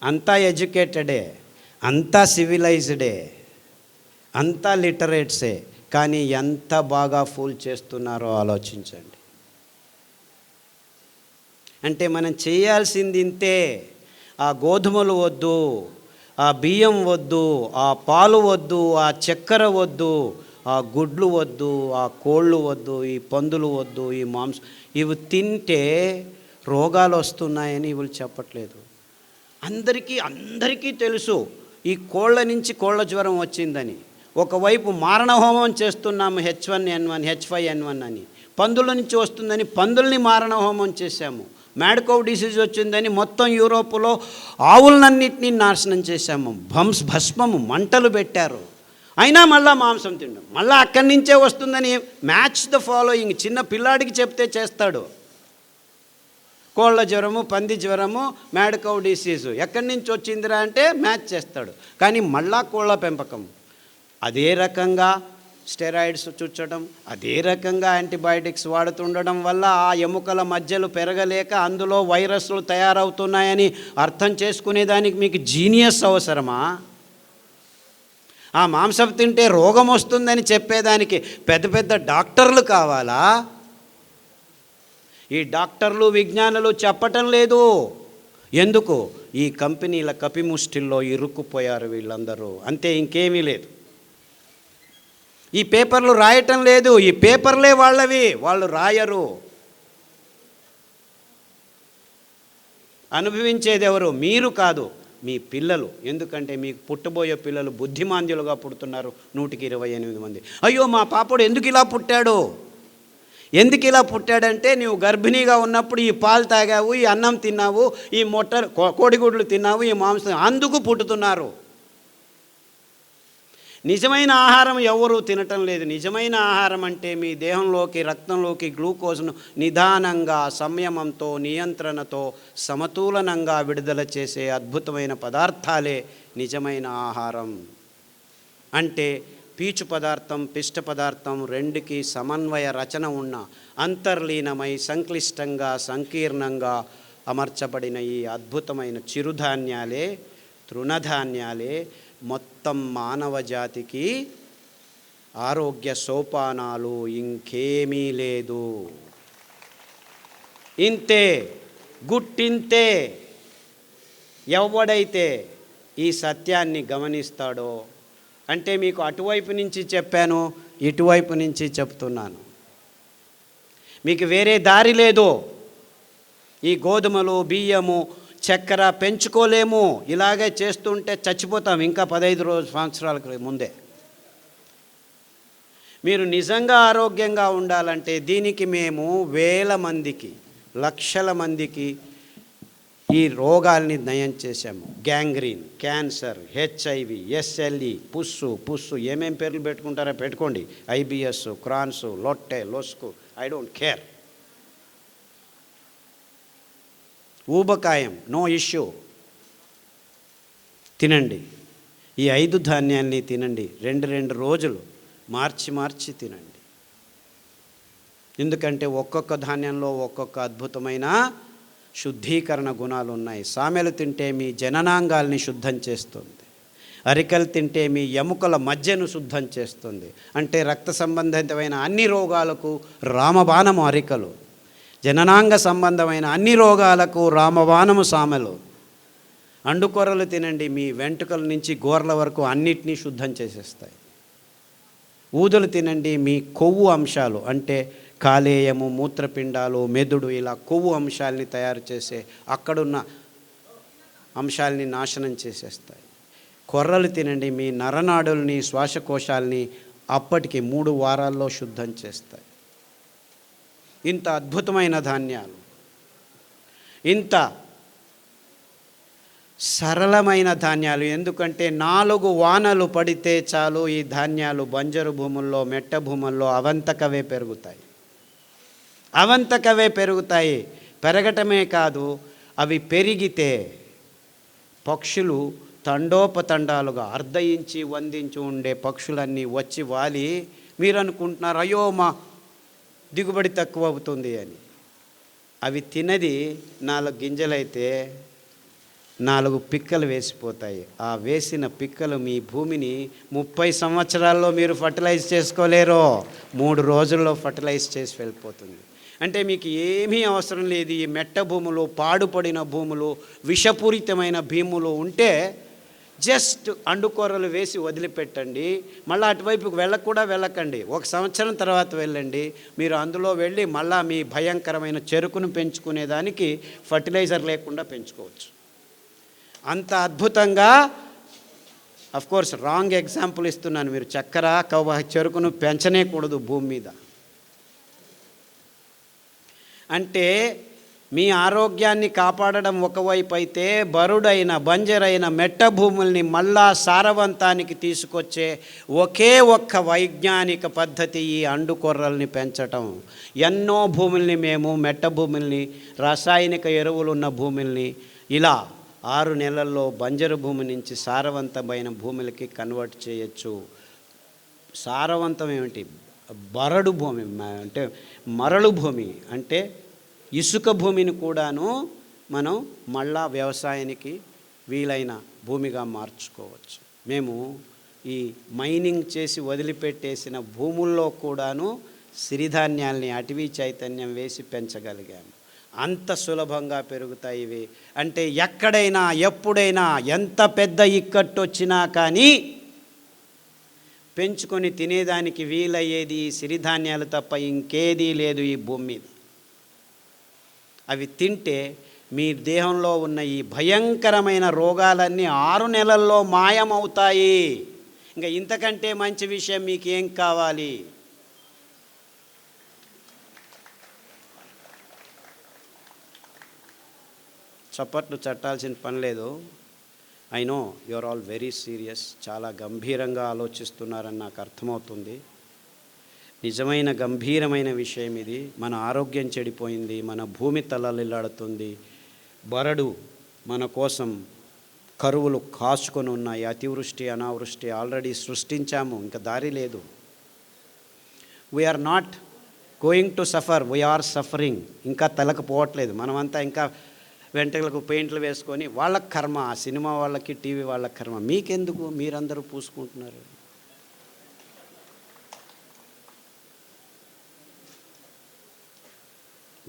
అంతా ఎడ్యుకేటెడే, అంతా సివిలైజ్డే, అంతా లిటరేట్సే, కానీ ఎంత బాగా ఫూల్ చేస్తున్నారో ఆలోచించండి. అంటే మనం చేయాల్సింది ఇంతే. ఆ గోధుమలు వద్దు, ఆ బియ్యం వద్దు, ఆ పాలు వద్దు, ఆ చక్కెర వద్దు, ఆ గుడ్లు వద్దు, ఆ కోళ్ళు వద్దు, ఈ పందులు వద్దు, ఈ మాంసం. ఇవి తింటే రోగాలు వస్తున్నాయని ఇవి చెప్పట్లేదు. అందరికీ తెలుసు ఈ కోళ్ళ నుంచి కోళ్ళ జ్వరం వచ్చిందని. ఒకవైపు మారణహోమం చేస్తున్నాము, H1N1 H5N1 అని. పందుల నుంచి వస్తుందని పందుల్ని మారణహోమం చేశాము. మ్యాడ్ కౌ డిసీజ్ వచ్చిందని మొత్తం యూరోపులో ఆవులన్నింటినీ నాశనం చేశాము. భస్మము మంటలు పెట్టారు. అయినా మళ్ళా మాంసం తిండం, మళ్ళీ అక్కడి నుంచే వస్తుందని. Match the following. చిన్న పిల్లాడికి చెప్తే చేస్తాడు. కోళ్ళ జ్వరము, పంది జ్వరము, మ్యాడ్ కౌ డిసీజు ఎక్కడి నుంచి వచ్చిందిరా అంటే మ్యాచ్ చేస్తాడు. కానీ మళ్ళా కోళ్ళ పెంపకం, అదే రకంగా స్టెరాయిడ్స్ చుచ్చడం, అదే రకంగా యాంటీబయాటిక్స్ వాడుతుండడం వల్ల ఆ ఎముకల మధ్యలు పెరగలేక అందులో వైరస్లు తయారవుతున్నాయని అర్థం చేసుకునేదానికి మీకు జీనియస్ అవసరమా? ఆ మాంసం తింటే రోగం వస్తుందని చెప్పేదానికి పెద్ద పెద్ద డాక్టర్లు కావాలా? ఈ డాక్టర్లు విజ్ఞానులు చెప్పటం లేదు. ఎందుకు? ఈ కంపెనీల కపిముష్టిల్లో ఇరుక్కుపోయారు వీళ్ళందరూ, అంతే, ఇంకేమీ లేదు. ఈ పేపర్లు రాయటం లేదు, ఈ పేపర్లే వాళ్ళవి, వాళ్ళు రాయరు. అనుభవించేది ఎవరు? మీరు కాదు, మీ పిల్లలు. ఎందుకంటే మీకు పుట్టబోయే పిల్లలు బుద్ధిమాంద్యులుగా పుడుతున్నారు 128 మంది. అయ్యో మా పాపడు ఎందుకు ఇలా పుట్టాడు? ఎందుకు ఇలా పుట్టాడంటే నీవు గర్భిణీగా ఉన్నప్పుడు ఈ పాలు తాగావు, ఈ అన్నం తిన్నావు, ఈ కోడిగుడ్లు తిన్నావు, ఈ మాంసం, అందుకు పుట్టుతున్నారు. నిజమైన ఆహారం ఎవరూ తినటం లేదు. నిజమైన ఆహారం అంటే మీ దేహంలోకి, రక్తంలోకి గ్లూకోజ్ను నిదానంగా, సంయమంతో, నియంత్రణతో, సమతులనంగా విడుదల చేసే అద్భుతమైన పదార్థాలే నిజమైన ఆహారం. అంటే పీచు పదార్థం, పిష్ట పదార్థం రెండుకి సమన్వయ రచన ఉన్న, అంతర్లీనమై సంక్లిష్టంగా, సంకీర్ణంగా అమర్చబడిన ఈ అద్భుతమైన చిరుధాన్యాలే, తృణధాన్యాలే మొత్తం మానవ జాతికి ఆరోగ్య సోపానాలు. ఇంకేమీ లేదు. ఇంతే, గుట్టింతే. ఎవడైతే ఈ సత్యాన్ని గమనిస్తాడో, అంటే మీకు అటువైపు నుంచి చెప్పాను, ఇటువైపు నుంచి చెప్తున్నాను, మీకు వేరే దారి లేదు. ఈ గోధుమలు, బియ్యము, చక్కెర పెంచుకోలేము. ఇలాగే చేస్తుంటే చచ్చిపోతాం ఇంకా 15 సంవత్సరాలకు ముందే. మీరు నిజంగా ఆరోగ్యంగా ఉండాలంటే దీనికి మేము వేల మందికి, లక్షల మందికి ఈ రోగాల్ని నయం చేశాము. Gangrene, cancer, HIV, SLE, pus ఏమేం పేర్లు పెట్టుకుంటారో పెట్టుకోండి. IBS, క్రాన్స్, లొట్టె, లొస్కు, ఐ డోంట్ కేర్. ఊబకాయం, నో ఇష్యూ. తినండి. ఈ 5 ధాన్యాల్ని తినండి. 2 రోజులు మార్చి తినండి. ఎందుకంటే ఒక్కొక్క ధాన్యంలో ఒక్కొక్క అద్భుతమైన శుద్ధీకరణ గుణాలు ఉన్నాయి. సామెలు తింటే మీ జననాంగాల్ని శుద్ధం చేస్తుంది. అరికలు తింటే మీ ఎముకల మధ్యను శుద్ధం చేస్తుంది. అంటే రక్త సంబంధితమైన అన్ని రోగాలకు రామబాణము అరికలు, జననాంగ సంబంధమైన అన్ని రోగాలకు రామబాణము సామెలు. అండుకొరలు తినండి, మీ వెంట్రుకల నుంచి గోర్ల వరకు అన్నిటినీ శుద్ధం చేసేస్తాయి. ఊదలు తినండి, మీ కొవ్వు అంశాలు అంటే కాలేయము, మూత్రపిండాలు, మెదడు, ఇలా కొవ్వు అంశాలని తయారు చేసే అక్కడున్న అంశాలని నాశనం చేసేస్తాయి. కొర్రలు తినండి, మీ నరనాడుల్ని, శ్వాసకోశాలని అప్పటికి 3 వారాల్లో శుద్ధం చేస్తాయి. ఇంత అద్భుతమైన ధాన్యాలు, ఇంత సరళమైన ధాన్యాలు. ఎందుకంటే 4 వానలు పడితే చాలు ఈ ధాన్యాలు బంజరు భూముల్లో, మెట్ట భూముల్లో అవంతకవే పెరుగుతాయి. పెరగటమే కాదు, అవి పెరిగితే పక్షులు తండోపతండాలుగా, 1/2 ఇంచి 1 ఇంచు ఉండే పక్షులన్నీ వచ్చి వాలి, మీరు అనుకుంటున్నారు అయ్యో మా దిగుబడి తక్కువ అవుతుంది అని. అవి తినది 4 గింజలైతే 4 పిక్కలు వేసిపోతాయి. ఆ వేసిన పిక్కలు మీ భూమిని 30 సంవత్సరాల్లో మీరు ఫర్టిలైజ్ చేసుకోలేరు, 3 రోజుల్లో ఫర్టిలైజ్ చేసి వెళ్ళిపోతుంది. అంటే మీకు ఏమీ అవసరం లేదు. ఈ మెట్ట భూములు, పాడుపడిన భూములు, విషపూరితమైన భూములు ఉంటే జస్ట్ అండుకొర్రలు వేసి వదిలిపెట్టండి. మళ్ళీ అటువైపుకి వెళ్ళకండి. 1 సంవత్సరం తర్వాత వెళ్ళండి. మీరు అందులో వెళ్ళి మళ్ళీ మీ భయంకరమైన చెరుకును పెంచుకునేదానికి ఫర్టిలైజర్ లేకుండా పెంచుకోవచ్చు. అంత అద్భుతంగా, కోర్స్ రాంగ్ ఎగ్జాంపుల్ ఇస్తున్నాను. మీరు చక్కెర చెరుకును పెంచనేకూడదు భూమి మీద. అంటే మీ ఆరోగ్యాన్ని కాపాడడం ఒకవైపు అయితే, బరుడైన బంజరైన మెట్ట భూముల్ని మళ్ళా సారవంతానికి తీసుకొచ్చే ఒకే ఒక్క వైజ్ఞానిక పద్ధతి ఈ అండుకొర్రల్ని పెంచటం. ఎన్నో భూముల్ని మేము మెట్ట భూముల్ని, రాసాయనిక ఎరువులున్న భూముల్ని ఇలా 6 నెలల్లో బంజరు భూమి నుంచి సారవంతమైన భూములకి కన్వర్ట్ చేయొచ్చు. సారవంతం ఏమిటి? బరడు భూమి అంటే మరలు భూమి అంటే ఇసుక భూమిని కూడాను మనం మళ్ళా వ్యవసాయానికి వీలైన భూమిగా మార్చుకోవచ్చు. మేము ఈ మైనింగ్ చేసి వదిలిపెట్టేసిన భూముల్లో కూడాను సిరిధాన్యాల్ని అటవీ చైతన్యం వేసి పెంచగలిగాము. అంత సులభంగా పెరుగుతాయి ఇవి. అంటే ఎక్కడైనా ఎప్పుడైనా ఎంత పెద్ద ఇక్కట్టు వచ్చినా కానీ పెంచుకొని తినేదానికి వీలయ్యేది సిరిధాన్యాలు తప్ప ఇంకేదీ లేదు ఈ భూమి మీద. అవి తింటే మీ దేహంలో ఉన్న ఈ భయంకరమైన రోగాలన్నీ 6 నెలల్లో మాయమవుతాయి. ఇంకా ఇంతకంటే మంచి విషయం మీకు ఏం కావాలి? చప్పట్లు చట్టాల్సిన పని లేదు. I know you are all very serious. చాలా గంభీరంగా ఆలోచిస్తున్నారని నాకు అర్థమవుతుంది. నిజమైన గంభీరమైన విషయం ఇది. మన ఆరోగ్యం చెడిపోయింది, మన భూమి తలలిల్లాడుతుంది, బరడు మన కోసం కరువులు కాచుకొని ఉన్నాయి, అతివృష్టి అనావృష్టి ఆల్రెడీ సృష్టించాము, ఇంకా దారి లేదు. We are not going to suffer, we are suffering. ఇంకా తలకు పోవట్లేదు. మనమంతా ఇంకా వెంట్రుకలకు పెయింట్లు వేసుకొని వాళ్ళ కర్మ, ఆ సినిమా వాళ్ళకి టీవీ వాళ్ళ కర్మ, మీకెందుకు? మీరందరూ పూసుకుంటున్నారు.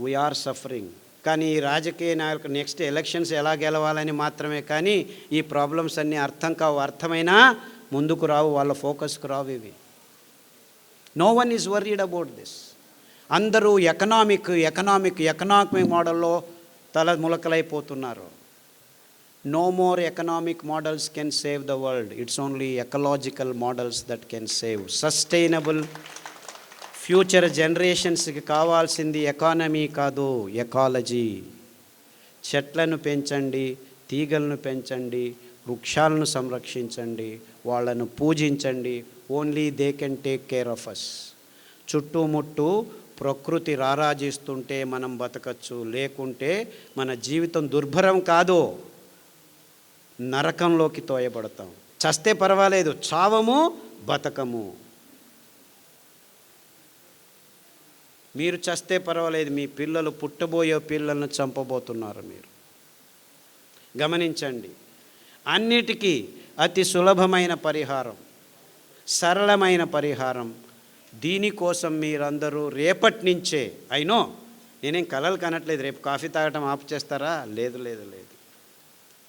We are suffering. కానీ ఈ రాజకీయ నాయకులు నెక్స్ట్ ఎలక్షన్స్ ఎలా గెలవాలని మాత్రమే కానీ ఈ ప్రాబ్లమ్స్ అన్నీ అర్థం కావు. అర్థమైనా ముందుకు రావు, వాళ్ళ ఫోకస్కు రావు ఇవి. No one is worried about this. అందరూ ఎకనామిక్ మోడల్లో తల ములకలైపోతున్నారు. No more economic models can save the world. It's only ecological models that can save. Sustainable future జనరేషన్స్కి కావాల్సింది ఎకానమీ కాదు, ఎకాలజీ. చెట్లను పెంచండి, తీగలను పెంచండి, వృక్షాలను సంరక్షించండి, వాళ్ళను పూజించండి. Only they can take care of us. చుట్టుముట్టు ప్రకృతి రారాజిస్తుంటే మనం బతకచ్చు, లేకుంటే మన జీవితం దుర్భరం కాదు, నరకంలోకి తోయబడతాం. చస్తే పర్వాలేదు, చావము బతకము. మీరు చస్తే పర్వాలేదు, మీ పిల్లలు పుట్టబోయే పిల్లలను చంపబోతున్నారు మీరు. గమనించండి. అన్నిటికీ అతి సులభమైన పరిహారం, సరళమైన పరిహారం. దీనికోసం మీరందరూ రేపటి నుంచే, అయినో నేనేం కలలు కనట్లేదు, రేపు కాఫీ తాగటం ఆపు చేస్తారా? లేదు లేదు లేదు,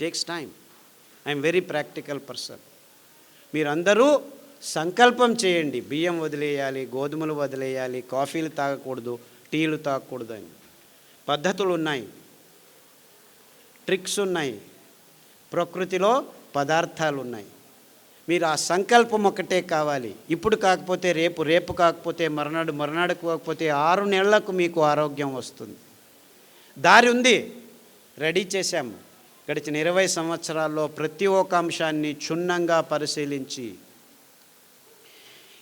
takes time. I'm very practical person. మీరందరూ సంకల్పం చేయండి, బియ్యం వదిలేయాలి, గోధుమలు వదిలేయాలి, కాఫీలు తాగకూడదు, టీలు తాగకూడదు అని. పద్ధతులు ఉన్నాయి, ట్రిక్స్ ఉన్నాయి, ప్రకృతిలో పదార్థాలు ఉన్నాయి. మీరు ఆ సంకల్పం ఒకటే కావాలి. ఇప్పుడు కాకపోతే రేపు, రేపు కాకపోతే మర్నాడు, మర్నాడు కాకపోతే 6 నెలలకు మీకు ఆరోగ్యం వస్తుంది. దారి ఉంది, రెడీ చేశాము. గడిచిన 20 సంవత్సరాల్లో ప్రతి ఒక్క అంశాన్ని క్షుణ్ణంగా పరిశీలించి,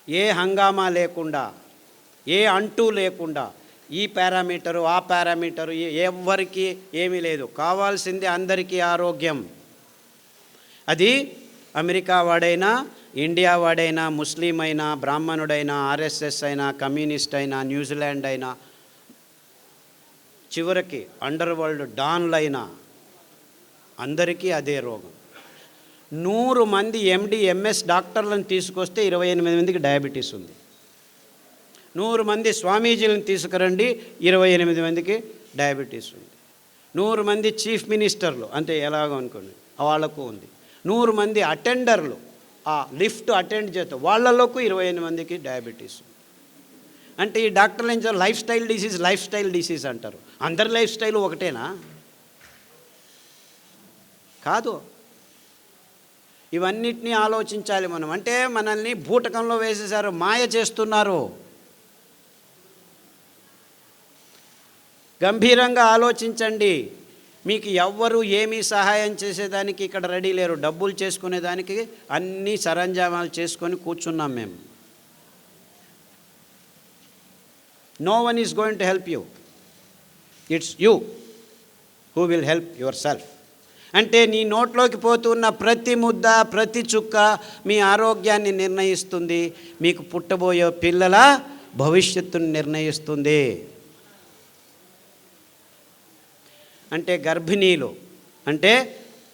ఏ హంగామా లేకుండా, ఏ అంటూ లేకుండా, ఈ పారామీటరు ఆ పారామీటరు ఎవ్వరికి ఏమీ లేదు. కావాల్సింది అందరికీ ఆరోగ్యం. అది అమెరికా వాడైనా, ఇండియా వాడైనా, ముస్లిం అయినా, బ్రాహ్మణుడైనా, ఆర్ఎస్ఎస్ అయినా, కమ్యూనిస్ట్ అయినా, న్యూజిలాండ్ అయినా, చివరికి అండర్ వరల్డ్ డాన్లైనా, అందరికీ అదే రోగం. 100 మంది ఎండి ఎంఎస్ డాక్టర్లను తీసుకొస్తే 28 మందికి డయాబెటీస్ ఉంది. 100 మంది స్వామీజీలను తీసుకురండి, 28 మందికి డయాబెటీస్ ఉంది. 100 మంది చీఫ్ మినిస్టర్లు అంతే, ఎలాగో అనుకోండి, వాళ్ళకు ఉంది. 100 మంది అటెండర్లు, ఆ లిఫ్ట్ అటెండ్ చేస్తే వాళ్ళకు 28 మందికి డయాబెటీస్. అంటే ఈ డాక్టర్లు ఏం చేయాలి? లైఫ్ స్టైల్ డిసీజ్ అంటారు. అందరి లైఫ్ స్టైల్ ఒకటేనా? కాదు. ఇవన్నిటినీ ఆలోచించాలి మనం. అంటే మనల్ని బూటకంలో వేసేశారు, మాయ చేస్తున్నారు. గంభీరంగా ఆలోచించండి. మీకు ఎవ్వరు ఏమీ సహాయం చేసేదానికి ఇక్కడ రెడీ లేరు. డబ్బులు చేసుకునేదానికి అన్ని సరంజామాలు చేసుకొని కూర్చున్నాం మేము. No one is going to help you. It's you who will help yourself. అంటే నీ నోట్లోకి పోతున్న ప్రతి ముద్ద, ప్రతి చుక్క మీ ఆరోగ్యాన్ని నిర్ణయిస్తుంది. మీకు పుట్టబోయే పిల్లల భవిష్యత్తును నిర్ణయిస్తుంది. అంటే గర్భిణీలు, అంటే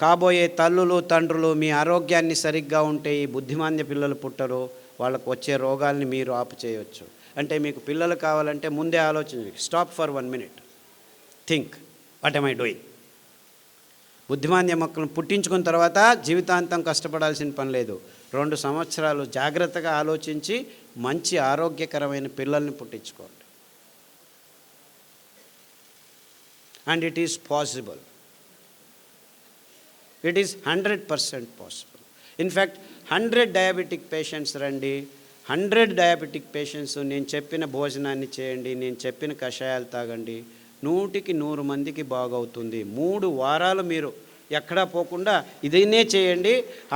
కాబోయే తల్లులు తండ్రులు మీ ఆరోగ్యాన్ని సరిగ్గా ఉంటే ఈ బుద్ధిమాంద్య పిల్లలు పుట్టరు. వాళ్ళకు వచ్చే రోగాల్ని మీరు ఆపు చేయవచ్చు. అంటే మీకు పిల్లలు కావాలంటే ముందే ఆలోచించండి. Stop for 1 minute, think, what am I doing? బుద్ధిమాంద్య మొక్కలను పుట్టించుకున్న తర్వాత జీవితాంతం కష్టపడాల్సిన పని లేదు. 2 సంవత్సరాలు జాగ్రత్తగా ఆలోచించి మంచి ఆరోగ్యకరమైన పిల్లల్ని పుట్టించుకోండి. And it is possible. It is 100% possible. In fact, 100 diabetic patients రండి, 100 diabetic patients నేను చెప్పిన భోజనాన్ని చేయండి, నేను చెప్పిన కషాయాలు తాగండి, 100కి 100 మందికి బాగవుతుంది. 3 వారాలు మీరు ఎక్కడా పోకుండా ఇదైనే చేయండి.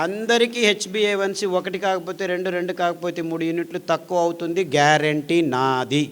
అందరికీ HbA1c 1 కాకపోతే 2 కాకపోతే 3 యూనిట్లు తక్కువ అవుతుంది. గ్యారంటీ నాది.